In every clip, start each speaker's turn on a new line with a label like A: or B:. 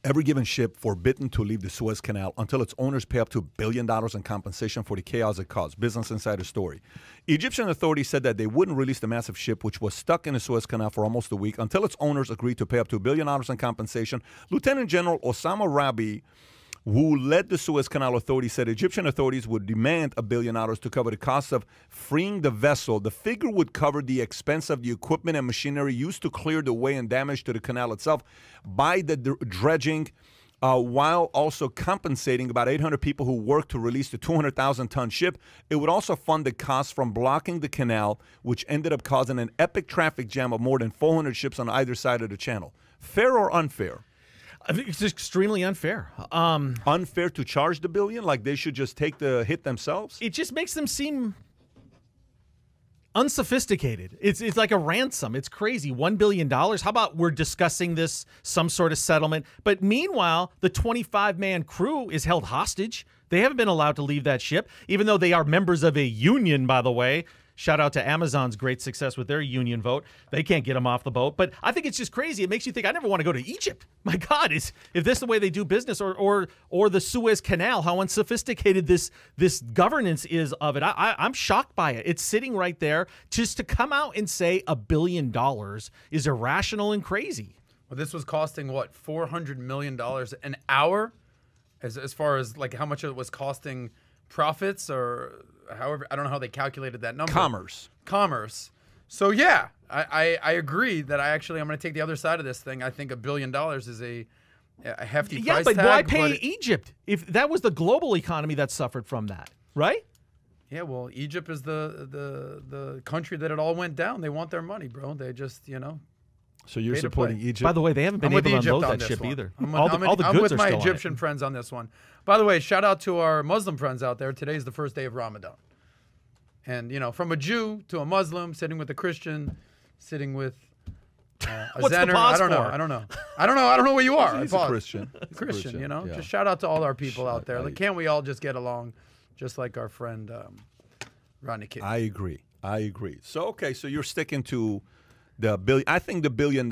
A: Evergiven ship forbidden to leave the Suez Canal until its owners pay up to $1 billion in compensation for the chaos it caused. Business Insider story. Egyptian authorities said that they wouldn't release the massive ship, which was stuck in the Suez Canal for almost a week, until its owners agreed to pay up to $1 billion in compensation. Lieutenant General Osama Rabi, who led the Suez Canal Authority, said Egyptian authorities would demand $1 billion to cover the cost of freeing the vessel. The figure would cover the expense of the equipment and machinery used to clear the way and damage to the canal itself by the dredging, while also compensating about 800 people who worked to release the 200,000-ton ship. It would also fund the costs from blocking the canal, which ended up causing an epic traffic jam of more than 400 ships on either side of the channel. Fair or unfair?
B: I think it's extremely unfair.
A: Unfair to charge the $1 billion? Like they should just take the hit themselves?
B: It just makes them seem unsophisticated. It's like a ransom. It's crazy. $1 billion. How about we're discussing this, some sort of settlement? But meanwhile, the 25-man crew is held hostage. They haven't been allowed to leave that ship, even though they are members of a union, by the way. Shout out to Amazon's great success with their union vote. They can't get them off the boat. But I think it's just crazy. It makes you think, I never want to go to Egypt. My God, if this is the way they do business, or the Suez Canal, how unsophisticated this governance is of it. I'm shocked by it. It's sitting right there. Just to come out and say $1 billion is irrational and crazy.
C: Well, this was costing, what, $400 million an hour? As far as like how much it was costing profits, or however, I don't know how they calculated that number. Commerce. So yeah, I agree that I'm going to take the other side of this thing. I think $1 billion is a hefty price tag.
B: Yeah, but why pay Egypt if that was the global economy that suffered from that, right?
C: Yeah, well, Egypt is the country that it all went down. They want their money, bro. They just,
A: So you're supporting Egypt?
B: By the way, they haven't been able to unload that ship either.
C: I'm with my Egyptian friends on this one. By the way, shout out to our Muslim friends out there. Today's the first day of Ramadan. And, from a Jew to a Muslim, sitting with a Christian, sitting with a Zenner. I don't know what you are.
A: He's a Christian.
C: Christian,
A: Yeah.
C: Just shout out to all our people out there. Like, can't we all just get along just like our friend Rodney King?
A: I agree. So you're sticking to the $1 billion. I think the $1 billion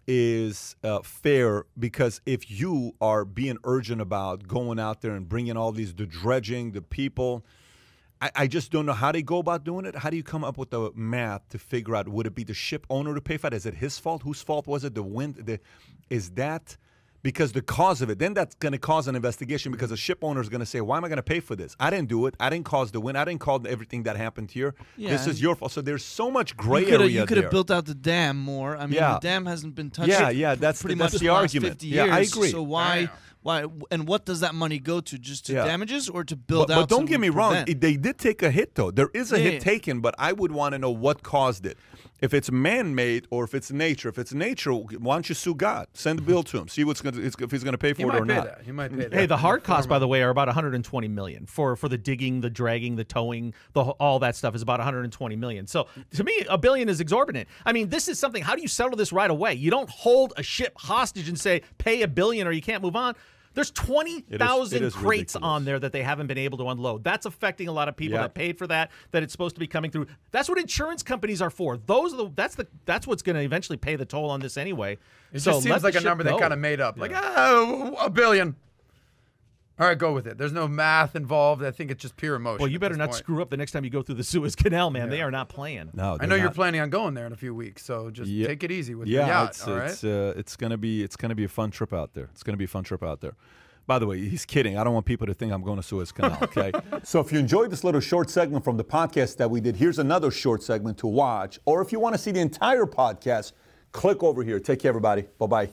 A: is fair, because if you are being urgent about going out there and bringing all the dredging, the people, I just don't know how they go about doing it. How do you come up with the math to figure out, would it be the ship owner to pay for it? Is it his fault? Whose fault was it? The wind? Is that because the cause of it? Then that's going to cause an investigation, because the ship owner is going to say, why am I going to pay for this? I didn't do it. I didn't cause the wind. I didn't cause everything that happened here. Yeah. This is your fault. So there's so much gray area there.
D: You could have built out the dam more. I mean, the dam hasn't been touched.
A: That's the argument.
D: 50 years.
A: I agree.
D: So why? And what does that money go to? Just to damages, or to build out?
A: But don't get me wrong. They did take a hit, though. There is a hit taken, but I would want to know what caused it. If it's man-made or if it's nature. If it's nature, why don't you sue God? Send the bill to him. See if he's going to pay for it or not.
C: He might pay that.
B: Hey, the hard costs, by the way, are about $120 million for the digging, the dragging, the towing, all that stuff is about $120 million. So to me, $1 billion is exorbitant. I mean, this is something. How do you settle this right away? You don't hold a ship hostage and say pay $1 billion or you can't move on. There's 20,000 crates on there that they haven't been able to unload. That's affecting a lot of people that paid for that it's supposed to be coming through. That's what insurance companies are for. That's what's going to eventually pay the toll on this anyway.
C: It just seems like a number they kind of made up. Like, $1 billion. All right, go with it. There's no math involved. I think it's just pure emotion.
B: Well, you better not screw up the next time you go through the Suez Canal, man. They are not playing.
A: No,
C: I know you're planning on going there in a few weeks, so just take it easy with your yacht. All right?
A: It's gonna be a fun trip out there. It's gonna be a fun trip out there. By the way, he's kidding. I don't want people to think I'm going to Suez Canal. Okay. So if you enjoyed this little short segment from the podcast that we did, here's another short segment to watch. Or if you want to see the entire podcast, click over here. Take care, everybody. Bye bye.